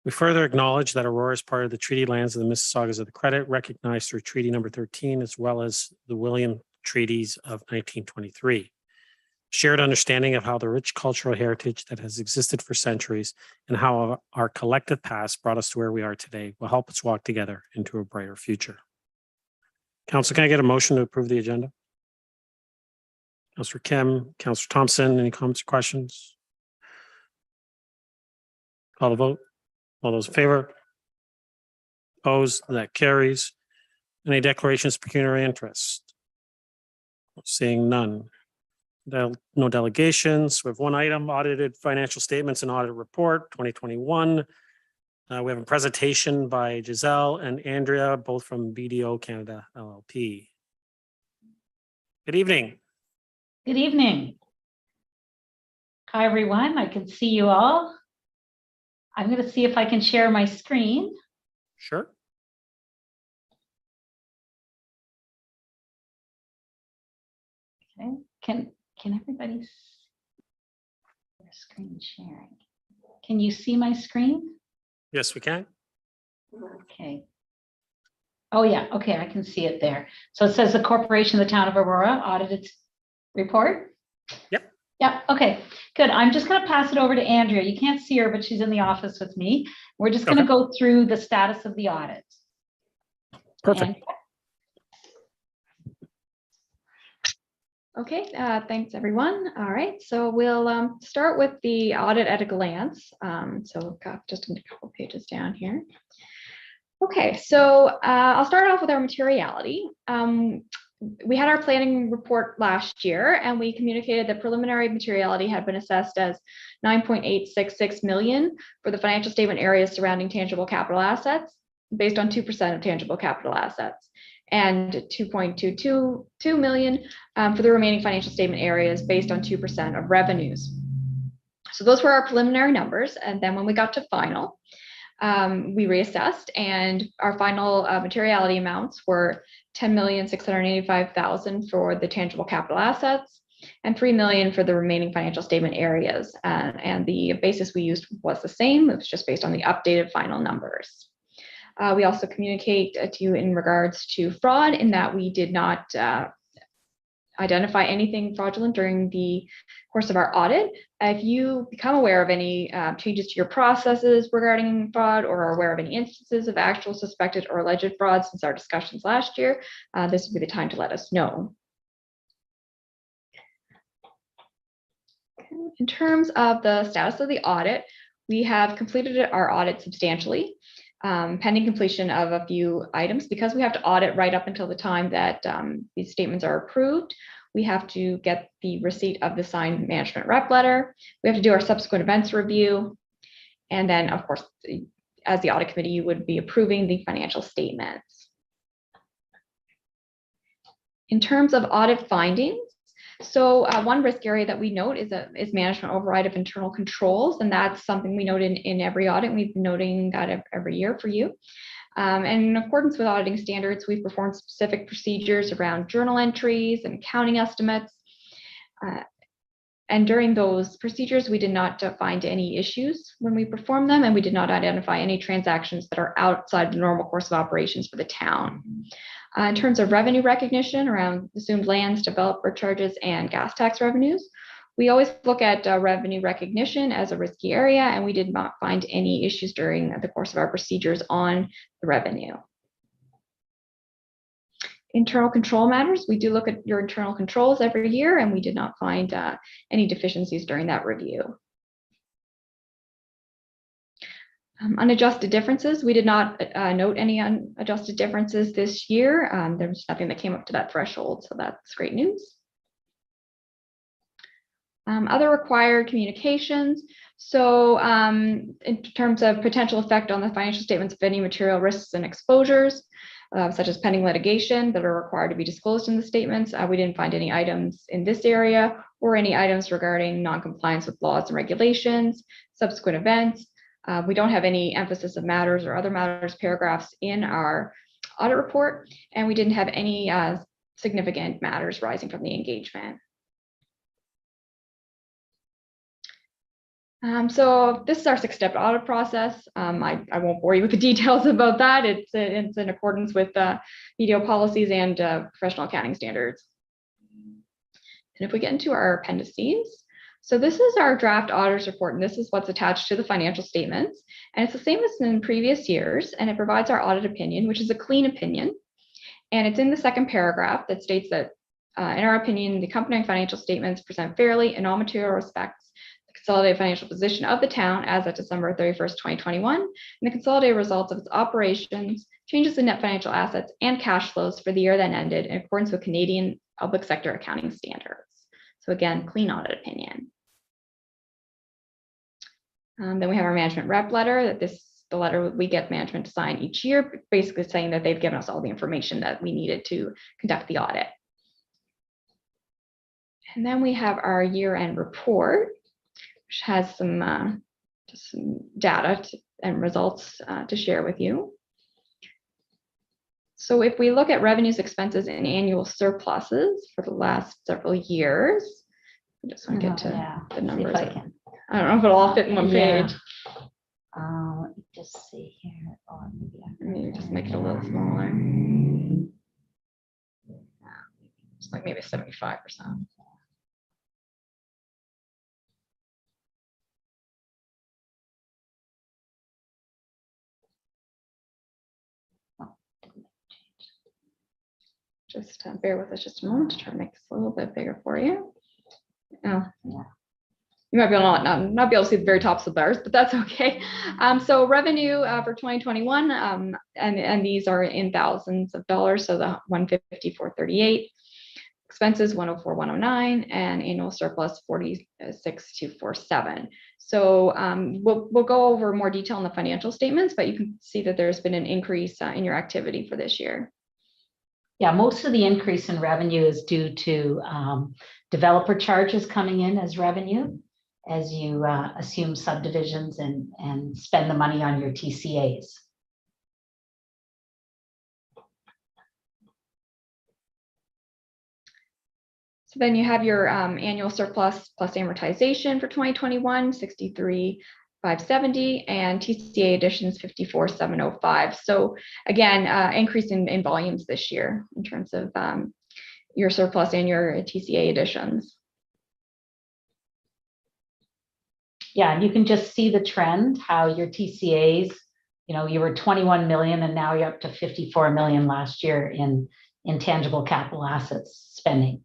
We further acknowledge that Aurora is part of the treaty lands of the Mississaugas of the Credit, recognized through Treaty Number 13, as well as the William Treaties of 1923. Shared understanding of how the rich cultural heritage that has existed for centuries and how our collective past brought us to where we are today will help us walk together into a brighter future. Council, can I get a motion to approve the agenda? Councillor Kim, Councillor Thompson, any comments or questions? Call the vote. All those in favor? Opposed? That carries. Any declarations of pecuniary interest? Seeing none. No delegations. We have one item, audited financial statements and audit report 2021. We have a presentation by Giselle and Andrea, both from BDO Canada LLP. Good evening. Good evening. Hi, everyone. I can see you all. I'm going to see if I can share my screen. Sure. Okay. Can everybody see their screen sharing? Can you see my screen? Yes, we can. Okay. Oh, yeah. Okay, I can see it there. So it says the Corporation of the Town of Aurora audited report. Yep. Yeah, okay, good. I'm just going to pass it over to Andrea. You can't see her, but she's in the office with me. We're just going to go through the status of the audit. Perfect. Okay, thanks everyone. All right, so we'll start with the audit at a glance. So we've got just a couple pages down here. Okay, so I'll start off with our materiality. We had our planning report last year and we communicated that preliminary materiality had been assessed as 9.866 million for the financial statement areas surrounding tangible capital assets based on 2% of tangible capital assets and 2.222 million for the remaining financial statement areas based on 2% of revenues. So those were our preliminary numbers. And then when we got to final, we reassessed and our final materiality amounts were 10,685,000 for the tangible capital assets and 3 million for the remaining financial statement areas. And the basis we used was the same. It was just based on the updated final numbers. We also communicate to you in regards to fraud in that we did not identify anything fraudulent during the course of our audit. If you become aware of any changes to your processes regarding fraud or are aware of any instances of actual suspected or alleged fraud since our discussions last year, this would be the time to let us know. In terms of the status of the audit, we have completed our audit substantially. Pending completion of a few items, because we have to audit right up until the time that these statements are approved. We have to get the receipt of the signed management rep letter. We have to do our subsequent events review. And then, of course, as the audit committee, you would be approving the financial statements. In terms of audit findings, so one risk area that we note is management override of internal controls, and that's something we note in every audit. And we've been noting that every year for you. And in accordance with auditing standards, we've performed specific procedures around journal entries and accounting estimates. And during those procedures, we did not find any issues when we performed them, and we did not identify any transactions that are outside the normal course of operations for the town. In terms of revenue recognition around assumed lands, developer charges, and gas tax revenues, we always look at revenue recognition as a risky area, and we did not find any issues during the course of our procedures on the revenue. Internal control matters, we do look at your internal controls every year, and we did not find any deficiencies during that review. Unadjusted differences, we did not note any unadjusted differences this year. There was nothing that came up to that threshold, so that's great news. Other required communications. So in terms of potential effect on the financial statements of any material risks and exposures, such as pending litigation that are required to be disclosed in the statements, we didn't find any items in this area or any items regarding non-compliance with laws and regulations, subsequent events. We don't have any emphasis of matters or other matters paragraphs in our audit report, and we didn't have any significant matters rising from the engagement. So this is our 6-step audit process. I won't bore you with the details about that. It's in accordance with BDO policies and professional accounting standards. And if we get into our appendices, so this is our draft auditor's report, and this is what's attached to the financial statements. And it's the same as in previous years, and it provides our audit opinion, which is a clean opinion. And it's in the second paragraph that states that, in our opinion, the accompanying financial statements present fairly in all material respects the consolidated financial position of the town as of December 31st, 2021, and the consolidated results of its operations, changes in net financial assets, and cash flows for the year that ended in accordance with Canadian public sector accounting standards. So again, clean audit opinion. Then we have our management rep letter. The letter we get management to sign each year, basically saying that they've given us all the information that we needed to conduct the audit. And then we have our year-end report, which has some data and results to share with you. So if we look at revenues, expenses, and annual surpluses for the last several years, I just want to get to the numbers. I don't know if it'll all fit in one page. Let me just see here. Or maybe just make it a little smaller. Just like maybe 75%. Just bear with us just a moment to try to make this a little bit bigger for you. Oh, yeah. You might be able to not be able to see the very tops of bars, but that's okay. So revenue for 2021, and these are in thousands of dollars. So the 154.38, expenses 104.109, and annual surplus 46.247. So we'll go over more detail in the financial statements, but you can see that there's been an increase in your activity for this year. Yeah, most of the increase in revenue is due to developer charges coming in as revenue as you assume subdivisions and spend the money on your TCAs. So then you have your annual surplus plus amortization for 2021, 63,570, and TCA additions 54,705. So again, increase in volumes this year in terms of your surplus and your TCA additions. Yeah, and you can just see the trend, how your TCAs, you were 21 million and now you're up to 54 million last year in intangible capital assets spending.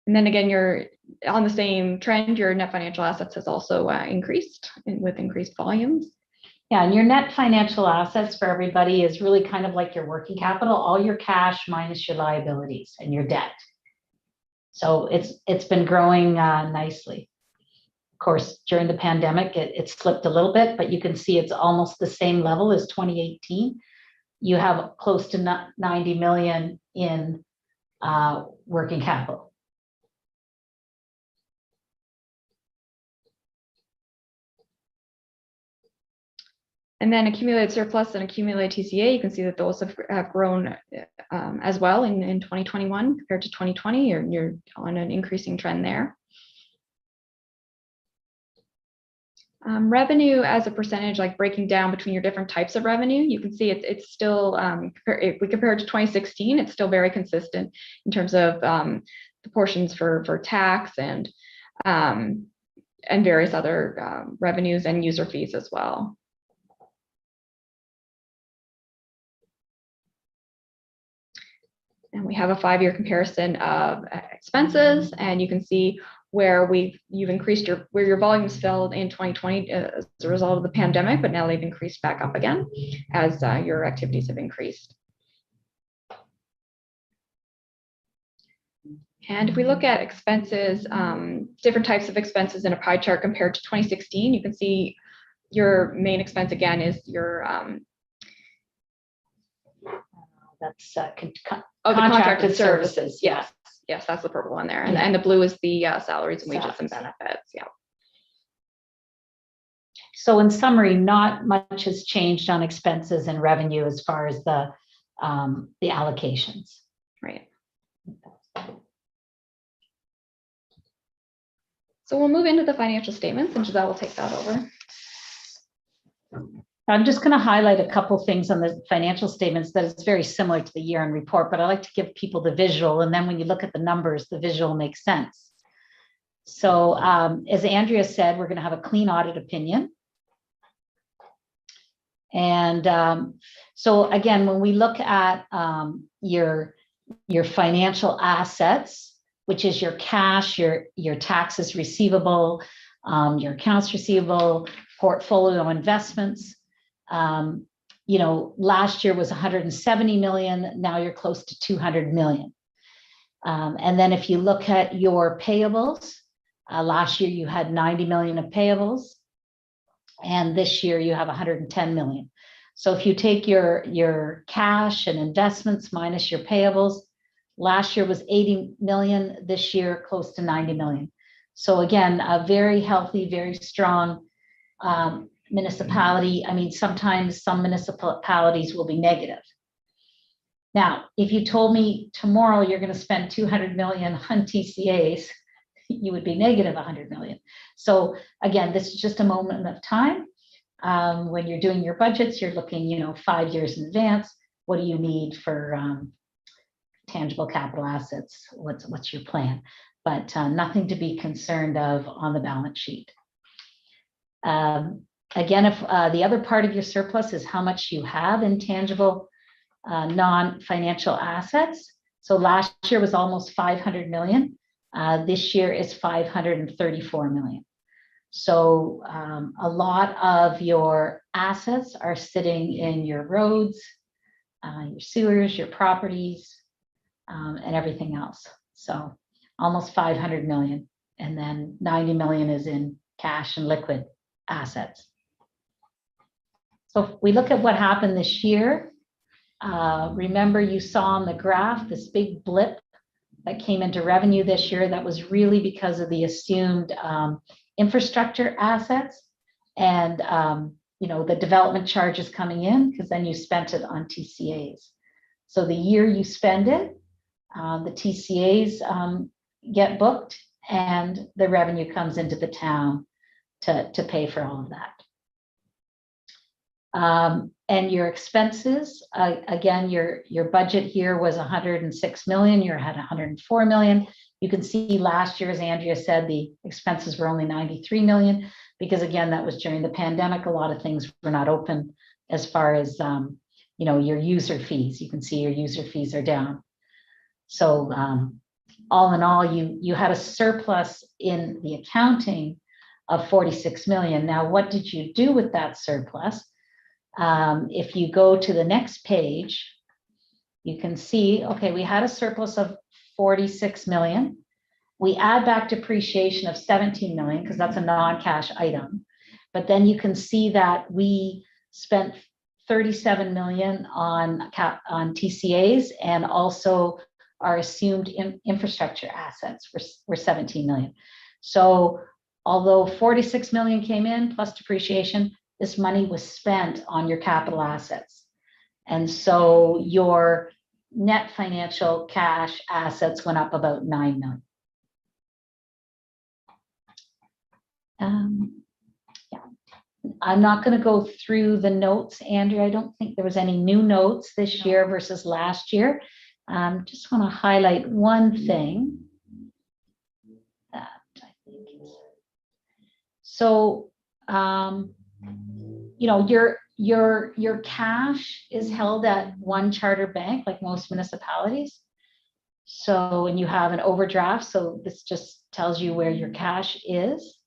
And then again, you're on the same trend, your net financial assets has also increased with increased volumes. Yeah, and your net financial assets for everybody is really kind of like your working capital, all your cash minus your liabilities and your debt. So it's been growing nicely. Of course, during the pandemic, it slipped a little bit, but you can see it's almost the same level as 2018. You have close to 90 million in working capital. And then accumulated surplus and accumulated TCA, you can see that those have grown as well in 2021 compared to 2020. You're on an increasing trend there. Revenue as a percentage, like breaking down between your different types of revenue, you can see it's still, if we compare it to 2016, it's still very consistent in terms of the portions for tax and various other revenues and user fees as well. And we have a 5-year comparison of expenses, and you can see where you've increased where your volumes fell in 2020 as a result of the pandemic, but now they've increased back up again as your activities have increased. And if we look at expenses, different types of expenses in a pie chart compared to 2016, you can see your main expense again is your that's contracted services. Yes, that's the purple one there, and the blue is the salaries and wages and benefits. Yeah. So in summary, not much has changed on expenses and revenue as far as the allocations. Right. So we'll move into the financial statements and Giselle will take that over. I'm just going to highlight a couple things on the financial statements that is very similar to the year-end report, but I like to give people the visual. And then when you look at the numbers, the visual makes sense. So as Andrea said, we're going to have a clean audit opinion. And so again, when we look at your financial assets, which is your cash, your taxes receivable, your accounts receivable, portfolio investments, you know, last year was 170 million. Now you're close to 200 million. And then if you look at your payables, last year you had 90 million of payables, and this year you have 110 million. So if you take your cash and investments minus your payables, last year was 80 million, this year close to 90 million. So again, a very healthy, very strong municipality. I mean, sometimes some municipalities will be negative. Now, if you told me tomorrow you're going to spend 200 million on TCAs, you would be negative 100 million. So again, this is just a moment of time. When you're doing your budgets, you're looking, you know, 5 years in advance. What do you need for tangible capital assets? What's your plan? But nothing to be concerned of on the balance sheet. Again, if the other part of your surplus is how much you have in tangible non-financial assets. So last year was almost 500 million. This year is 534 million. So a lot of your assets are sitting in your roads, your sewers, your properties, and everything else. So almost 500 million. And then 90 million is in cash and liquid assets. So if we look at what happened this year, remember you saw on the graph this big blip that came into revenue this year. That was really because of the assumed infrastructure assets and you know, the development charges coming in, because then you spent it on TCAs. So the year you spend it, the TCAs get booked and the revenue comes into the town to pay for all of that. And your expenses, again, your budget here was 106 million, you're at 104 million. You can see last year, as Andrea said, the expenses were only 93 million, because again, that was during the pandemic. A lot of things were not open as far as, you know, your user fees. You can see your user fees are down. So all in all, you had a surplus in the accounting of 46 million. Now, what did you do with that surplus? If you go to the next page, you can see, okay, we had a surplus of 46 million. We add back depreciation of 17 million because that's a non-cash item. But then you can see that we spent 37 million on TCAs, and also our assumed infrastructure assets were 17 million. So although 46 million came in plus depreciation, this money was spent on your capital assets. And so your net financial cash assets went up about 9 million. Yeah, I'm not going to go through the notes, Andrea. I don't think there was any new notes this year versus last year. Just want to highlight one thing that I think is so. You know, your cash is held at one charter bank, like most municipalities. So, and you have an overdraft. So this just tells you where your cash is.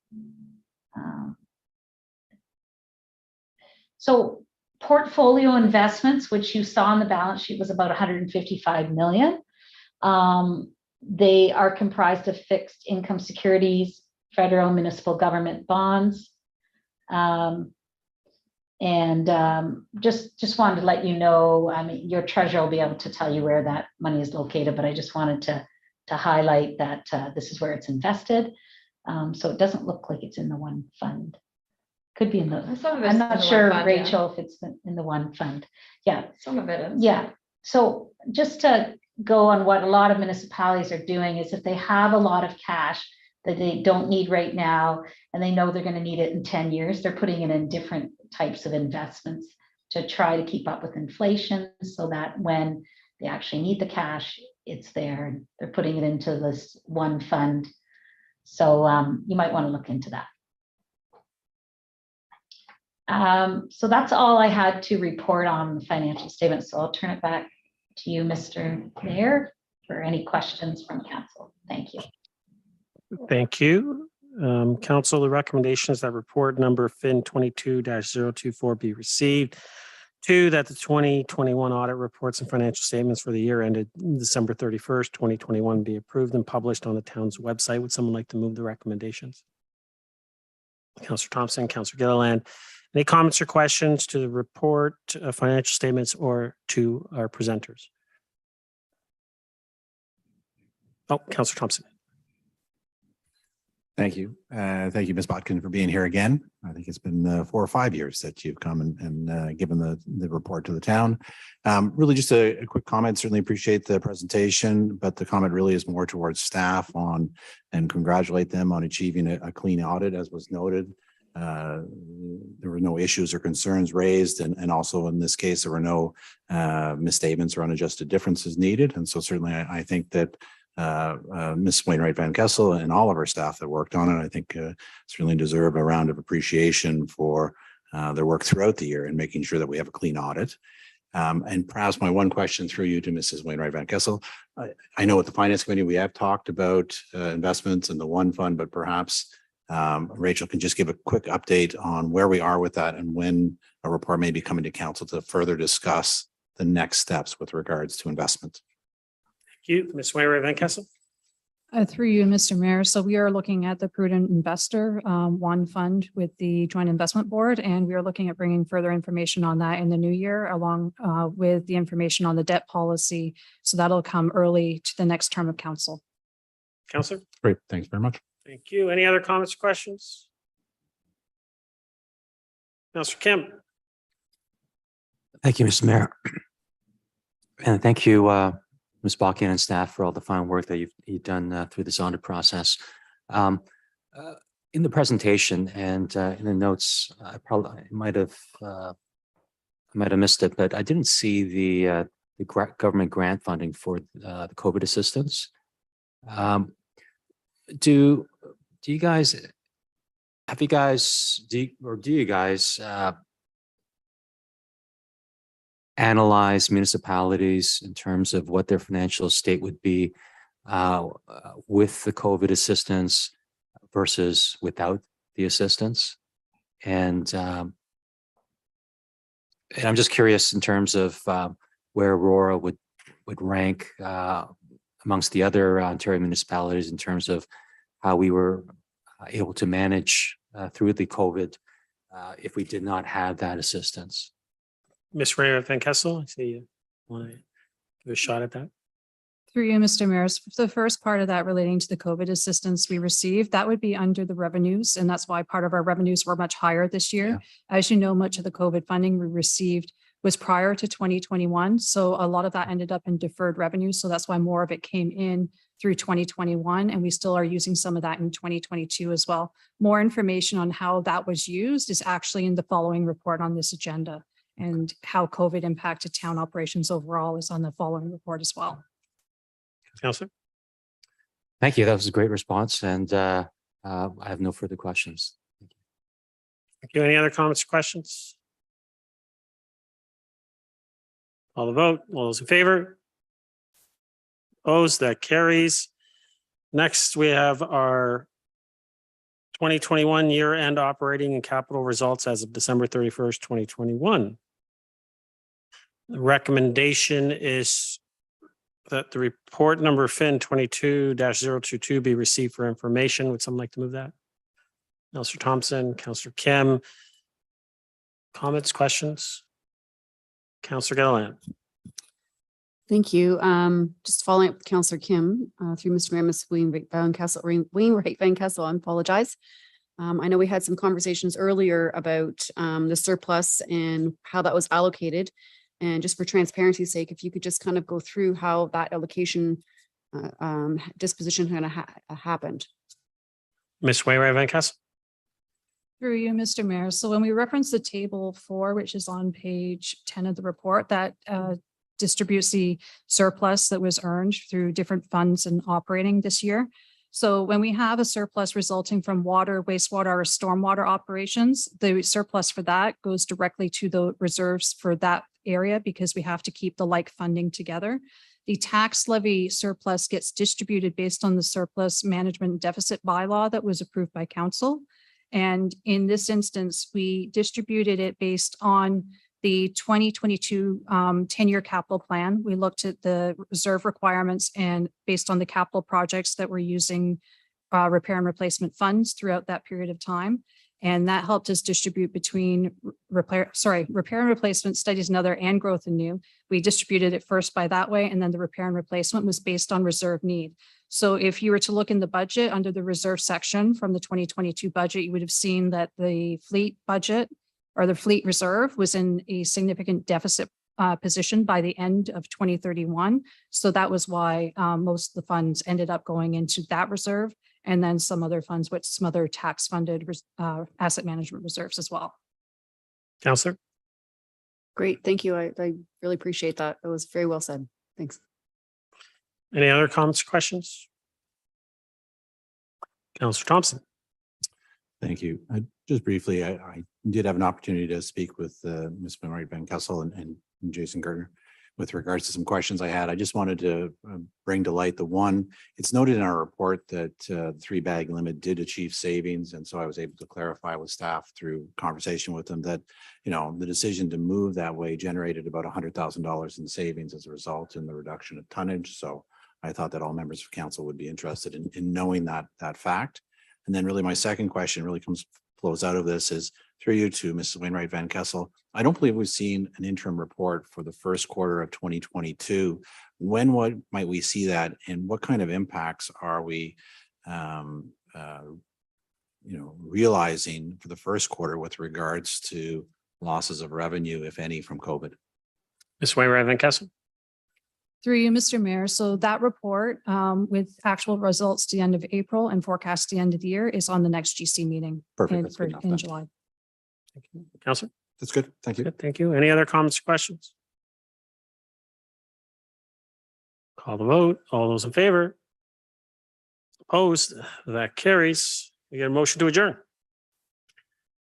So portfolio investments, which you saw on the balance sheet, was about 155 million. They are comprised of fixed income securities, federal and municipal government bonds. Just wanted to let you know, I mean, your treasurer will be able to tell you where that money is located, but I just wanted to highlight that this is where it's invested. So it doesn't look like it's in the one fund. Could be in the, I'm not sure, Rachel, if it's in the one fund. Yeah. Some of it is. Yeah. So just to go on what a lot of municipalities are doing is if they have a lot of cash, that they don't need right now, and they know they're going to need it in 10 years. They're putting it in different types of investments to try to keep up with inflation so that when they actually need the cash, it's there. They're putting it into this one fund. So you might want to look into that. So that's all I had to report on the financial statements. So I'll turn it back to you, Mr. Mayor, for any questions from council. Thank you. Thank you. Council, the recommendation is that report number FIN 22-024 be received. 2, that the 2021 audit reports and financial statements for the year ended December 31st, 2021 be approved and published on the town's website. Would someone like to move the recommendations? Councillor Thompson, Councillor Gilliland. Any comments or questions to the report, financial statements, or to our presenters? Oh, Councillor Thompson. Thank you. Thank you, Ms. Botkin, for being here again. I think it's been 4 or 5 years that you've come and given the report to the town. Really just a quick comment. Certainly appreciate the presentation, but the comment really is more towards staff on and congratulate them on achieving a clean audit, as was noted. There were no issues or concerns raised, and also in this case, there were no misstatements or unadjusted differences needed. And so certainly I think that Ms. Wainwright Van Kessel and all of our staff that worked on it, I think certainly deserve a round of appreciation for their work throughout the year and making sure that we have a clean audit. And perhaps my one question through you to Mrs. Wainwright Van Kessel. I know at the Finance Committee, we have talked about investments in the one fund, but perhaps Rachel can just give a quick update on where we are with that and when a report may be coming to council to further discuss the next steps with regards to investment. Thank you. Ms. Wainwright Van Kessel. Through you, Mr. Mayor. So we are looking at the Prudent Investor One Fund with the Joint Investment Board, and we are looking at bringing further information on that in the new year, along with the information on the debt policy. So that'll come early to the next term of council. Councillor. Great. Thanks very much. Thank you. Any other comments or questions? Councillor Kim. Thank you, Mr. Mayor. And thank you, Ms. Botkin and staff, for all the fine work that you've done through this audit process. In the presentation and in the notes, I might have missed it, but I didn't see the government grant funding for the COVID assistance. Do you guys analyze municipalities in terms of what their financial state would be with the COVID assistance versus without the assistance? And I'm just curious in terms of where Aurora would rank amongst the other Ontario municipalities in terms of how we were able to manage through the COVID if we did not have that assistance. Ms. Wainwright Van Kessel, I see you want to give a shot at that. Through you, Mr. Mayor. The first part of that relating to the COVID assistance we received, that would be under the revenues. And that's why part of our revenues were much higher this year. Yeah. As you know, much of the COVID funding we received was prior to 2021. So a lot of that ended up in deferred revenue. So that's why more of it came in through 2021. And we still are using some of that in 2022 as well. More information on how that was used is actually in the following report on this agenda. And how COVID impacted town operations overall is on the following report as well. Councillor. Thank you. That was a great response. And I have no further questions. Thank you. Thank you. Any other comments or questions? All the vote. All those in favor? Opposed? That carries. Next, we have our 2021 year-end operating and capital results as of December 31st, 2021. The recommendation is that the report number FIN 22-022 be received for information. Would someone like to move that? Councillor Thompson, Councillor Kim. Comments, questions? Councillor Gilliland. Thank you. Just following up with Councillor Kim through Mr. Mayor, Ms. Wainwright Van Kessel, I apologize. I know we had some conversations earlier about the surplus and how that was allocated. And just for transparency's sake, if you could just kind of go through how that allocation disposition kind of happened. Ms. Wainwright Van Kessel. Through you, Mr. Mayor. So when we reference the table 4, which is on page 10 of the report, that distributes the surplus that was earned through different funds and operating this year. So when we have a surplus resulting from water, wastewater, or stormwater operations, the surplus for that goes directly to the reserves for that area because we have to keep the like funding together. The tax levy surplus gets distributed based on the surplus management deficit bylaw that was approved by council. And in this instance, we distributed it based on the 2022 10-year capital plan. We looked at the reserve requirements and based on the capital projects that were using repair and replacement funds throughout that period of time. And that helped us distribute between repair and replacement, studies and other, and growth and new. We distributed it first by that way, and then the repair and replacement was based on reserve need. So if you were to look in the budget under the reserve section from the 2022 budget, you would have seen that the fleet budget or the fleet reserve was in a significant deficit position by the end of 2031. So that was why most of the funds ended up going into that reserve, and then some other funds, which some other tax funded asset management reserves as well. Counselor. Great, thank you. I really appreciate that. It was very well said. Thanks. Any other comments or questions? Counselor Thompson. Thank you. Just briefly, I did have an opportunity to speak with Ms. Wainwright Van Kessel and Jason Gardner with regards to some questions I had. I just wanted to bring to light the one. It's noted in our report that the 3-bag limit did achieve savings. And so I was able to clarify with staff through conversation with them that, you know, the decision to move that way generated about $100,000 in savings as a result in the reduction of tonnage. So I thought that all members of council would be interested in knowing that fact. And then really my second question really flows out of this is through you to Mrs. Wainwright Van Kessel. I don't believe we've seen an interim report for the first quarter of 2022. When might we see that, and what kind of impacts are we realizing for the first quarter with regards to losses of revenue, if any, from COVID? Ms. Wainwright Van Kessel. Through you, Mr. Mayor. So that report with actual results to the end of April and forecast to the end of the year is on the next GC meeting Perfect. in, That's good enough in then. July. Thank you. Counselor. That's good. Thank you. Good, thank you. Any other comments or questions? Call the vote. All those in favor? Opposed? That carries. We get a motion to adjourn.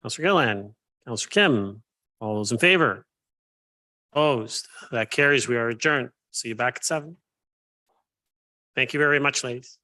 Counselor Gillan, Counselor Kim, all those in favor? Opposed? That carries. We are adjourned. See you back at 7. Thank you very much, ladies.